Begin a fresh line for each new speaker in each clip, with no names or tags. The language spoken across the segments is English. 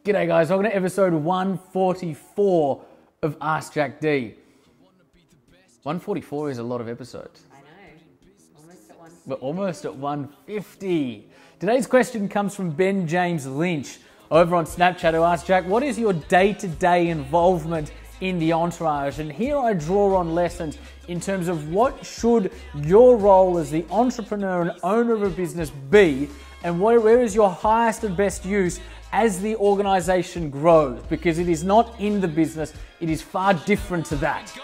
G'day guys, welcome to episode 144 of Ask Jack D. 144 is a lot of episodes.
I know, almost at 150.
We're almost at 150. Today's question comes from Ben James Lynch over on Snapchat, who asked Jack, what is your day-to-day involvement in the entourage? And here I draw on lessons in terms of what should your role as the entrepreneur and owner of a business be, and where is your highest and best use as the organization grows, because it is not in the business, it is far different to that.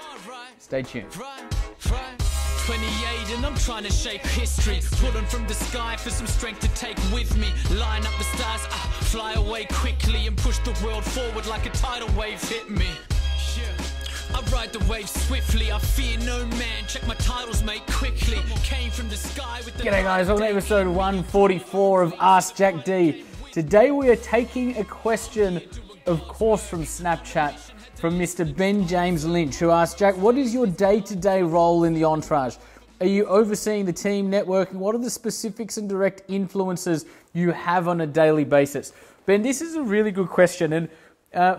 Stay tuned.
28 and I'm trying to shape history, pulling from the sky for some strength to take with me, line up the stars, fly away quickly and push the world forward like a tidal wave hit me. I ride the wave swiftly, I fear no man, check my titles mate quickly, came from the sky with the...
G'day guys, welcome to episode 144 of Ask Jack D. Today we are taking a question, of course from Snapchat, from Mr. Ben James Lynch, who asked, Jack, what is your day-to-day role in the entourage? Are you overseeing the team, networking? What are the specifics and direct influences you have on a daily basis? Ben, this is a really good question, and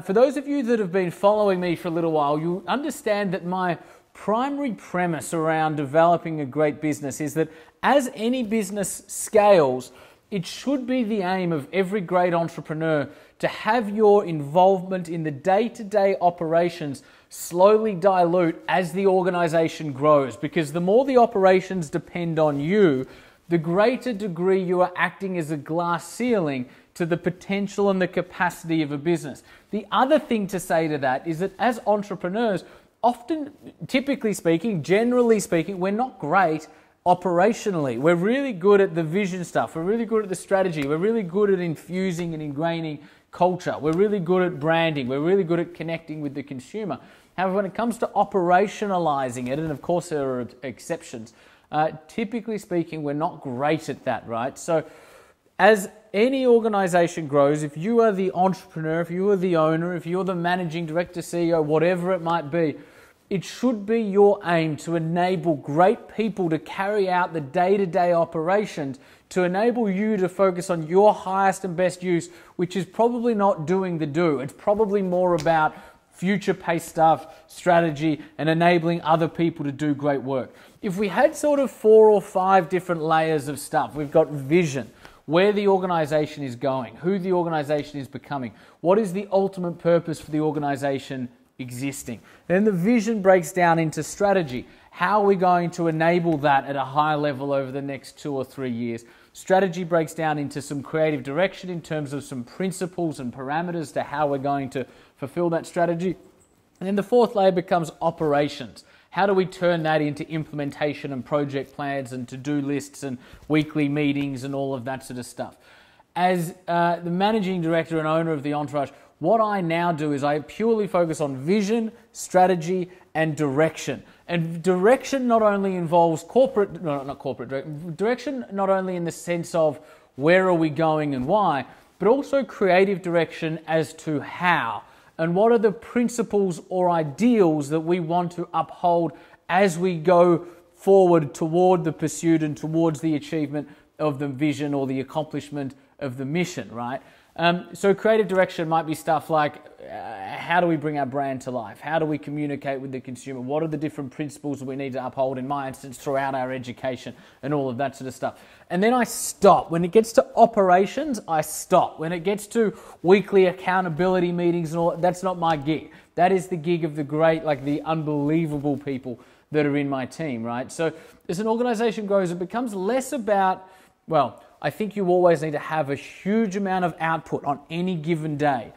for those of you that have been following me for a little while, you understand that my primary premise around developing a great business is that as any business scales, it should be the aim of every great entrepreneur to have your involvement in the day-to-day operations slowly dilute as the organization grows, because the more the operations depend on you, the greater degree you are acting as a glass ceiling to the potential and the capacity of a business. The other thing to say to that is that as entrepreneurs, often, typically speaking, generally speaking, we're not great operationally. We're really good at the vision stuff. We're really good at the strategy. We're really good at infusing and ingraining culture. We're really good at branding. We're really good at connecting with the consumer. However, when it comes to operationalizing it, and of course there are exceptions, typically speaking, we're not great at that, right? So as any organization grows, if you are the entrepreneur, if you are the owner, if you're the managing director, CEO, whatever it might be, it should be your aim to enable great people to carry out the day-to-day operations, to enable you to focus on your highest and best use, which is probably not doing the do. It's probably more about future-paced stuff, strategy, and enabling other people to do great work. If we had sort of 4 or 5 different layers of stuff, we've got vision, where the organization is going, who the organization is becoming, what is the ultimate purpose for the organization existing. Then the vision breaks down into strategy. How are we going to enable that at a high level over the next 2 or 3 years? Strategy breaks down into some creative direction in terms of some principles and parameters to how we're going to fulfill that strategy. And then the 4th layer becomes operations. How do we turn that into implementation and project plans and to-do lists and weekly meetings and all of that sort of stuff? As the managing director and owner of the entourage, what I now do is I purely focus on vision, strategy, and direction. And direction not only involves direction not only in the sense of where are we going and why, but also creative direction as to how. And what are the principles or ideals that we want to uphold as we go forward toward the pursuit and towards the achievement of the vision or the accomplishment of the mission, right? So creative direction might be stuff like how do we bring our brand to life? How do we communicate with the consumer? What are the different principles that we need to uphold, in my instance, throughout our education and all of that sort of stuff? And then I stop. When it gets to operations, I stop. When it gets to weekly accountability meetings and all, that's not my gig. That is the gig of the great, like the unbelievable people that are in my team, right? So as an organization grows, it becomes less about, well, I think you always need to have a huge amount of output on any given day.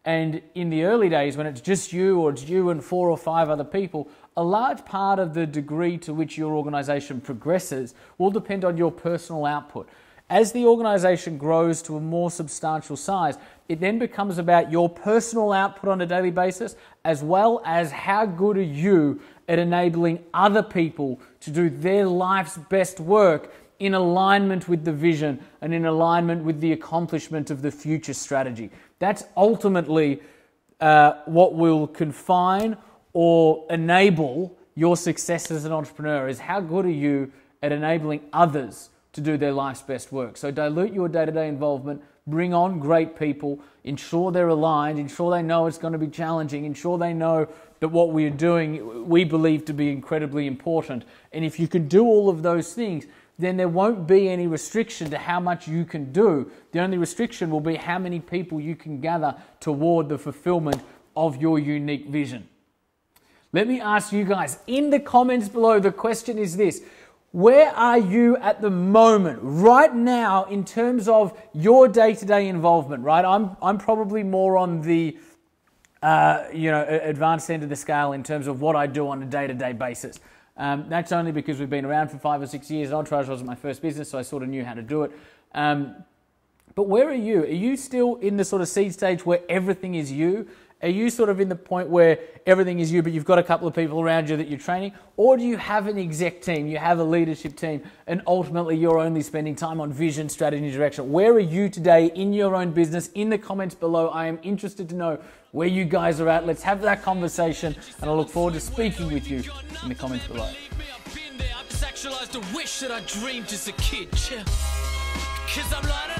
And in the early days, when it's just you or it's you and 4 or 5 other people, a large part of the degree to which your organization progresses will depend on your personal output. As the organization grows to a more substantial size, it then becomes about your personal output on a daily basis, as well as how good are you at enabling other people to do their life's best work in alignment with the vision and in alignment with the accomplishment of the future strategy. That's ultimately what will confine or enable your success as an entrepreneur, is how good are you at enabling others to do their life's best work. So dilute your day-to-day involvement, bring on great people, ensure they're aligned, ensure they know it's going to be challenging, ensure they know that what we're doing we believe to be incredibly important. And if you can do all of those things, then there won't be any restriction to how much you can do. The only restriction will be how many people you can gather toward the fulfillment of your unique vision. Let me ask you guys, in the comments below, the question is this: where are you at the moment, right now, in terms of your day-to-day involvement, right? I'm probably more on the advanced end of the scale in terms of what I do on a day-to-day basis. That's only because we've been around for 5 or 6 years. Entourage wasn't my first business, so I sort of knew how to do it. But where are you? Are you still in the sort of seed stage where everything is you? Are you sort of in the point where everything is you, but you've got a couple of people around you that you're training? Or do you have an exec team, you have a leadership team, and ultimately you're only spending time on vision, strategy, and direction? Where are you today in your own business? In the comments below, I am interested to know where you guys are at. Let's have that conversation, and I look forward to speaking with you in the comments below.
I've just actualized a wish that I dreamed as a kid. 'Cause I'm lining